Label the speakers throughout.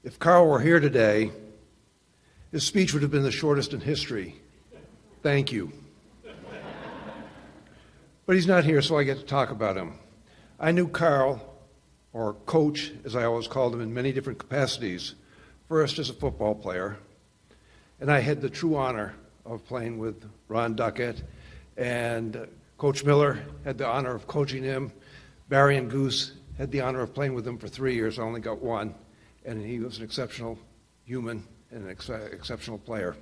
Speaker 1: If Karl were here today, his speech would have been the shortest in history. Thank you. But he's not here, so I get to talk about him. I knew Karl, or Coach, as I always called him, in many different capacities. First as a football player, and I had the true honor of playing with Ron Duckett, and Coach Miller had the honor of coaching him. Barry and Goose had the honor of playing with him for 3 years. I only got one, and he was an exceptional human and an exceptional player.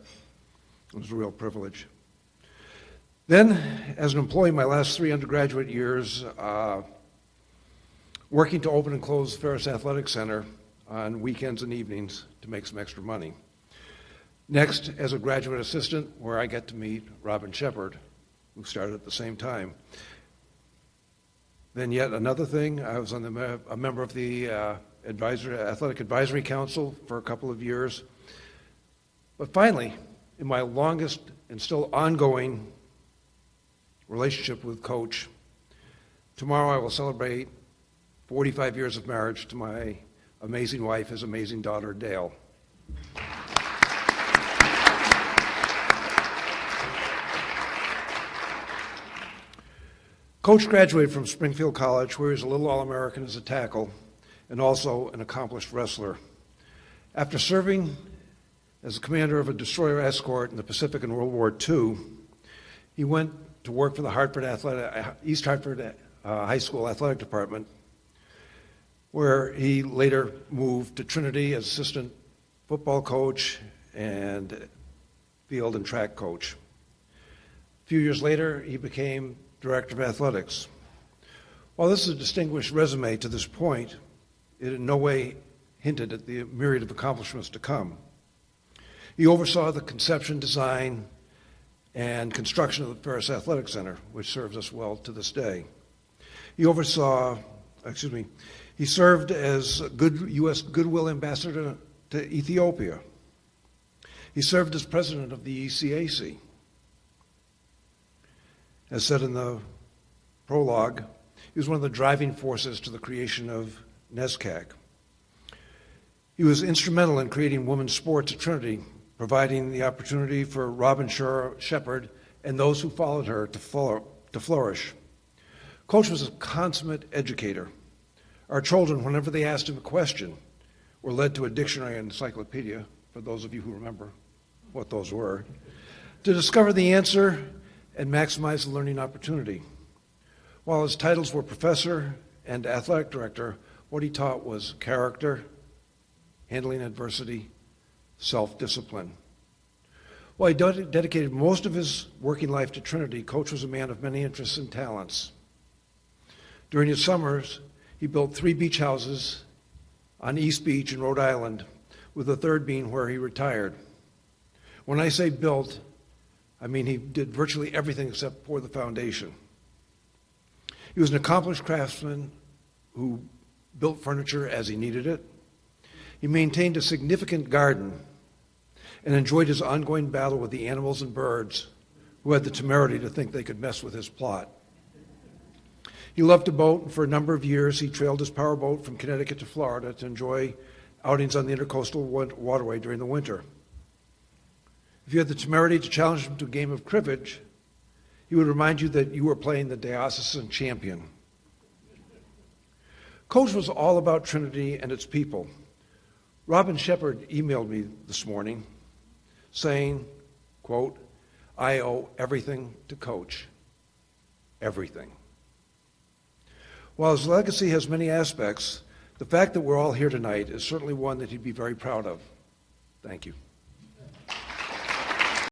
Speaker 1: It was a real privilege. Then, as an employee, my last 3 undergraduate years, working to open and close Ferris Athletic Center on weekends and evenings to make some extra money. Next, as a graduate assistant, where I get to meet Robin Shepard, who started at the same time. Then yet another thing, I was a member of the Athletic Advisory Council for a couple of years. But finally, in my longest and still ongoing relationship with Coach, tomorrow I will celebrate 45 years of marriage to my amazing wife, his amazing daughter, Dale. Coach graduated from Springfield College, where he was a little All-American as a tackle and also an accomplished wrestler. After serving as the commander of a destroyer escort in the Pacific in World War II, he went to work for the East Hartford High School Athletic Department, where he later moved to Trinity as assistant football coach and field and track coach. A few years later, he became director of athletics. While this is a distinguished resume to this point, it in no way hinted at the myriad of accomplishments to come. He oversaw the conception, design, and construction of the Ferris Athletic Center, which serves us well to this day. He served as U.S. Goodwill Ambassador to Ethiopia. He served as president of the ECAC. As said in the prologue, he was one of the driving forces to the creation of NESCAC. He was instrumental in creating women's sports at Trinity, providing the opportunity for Robin Shepard and those who followed her to flourish. Coach was a consummate educator. Our children, whenever they asked him a question, were led to a dictionary and encyclopedia, for those of you who remember what those were, to discover the answer and maximize the learning opportunity. While his titles were professor and athletic director, what he taught was character, handling adversity, self-discipline. While he dedicated most of his working life to Trinity, Coach was a man of many interests and talents. During his summers, he built 3 beach houses on East Beach in Rhode Island, with the third being where he retired. When I say built, I mean he did virtually everything except pour the foundation. He was an accomplished craftsman who built furniture as he needed it. He maintained a significant garden and enjoyed his ongoing battle with the animals and birds who had the temerity to think they could mess with his plot. He loved to boat, and for a number of years he trailed his powerboat from Connecticut to Florida to enjoy outings on the intercoastal waterway during the winter. If you had the temerity to challenge him to a game of cribbage, he would remind you that you were playing the diocesan champion. Coach was all about Trinity and its people. Robin Shepard emailed me this morning saying, quote, "I owe everything to Coach, everything." While his legacy has many aspects, the fact that we're all here tonight is certainly one that he'd be very proud of. Thank you.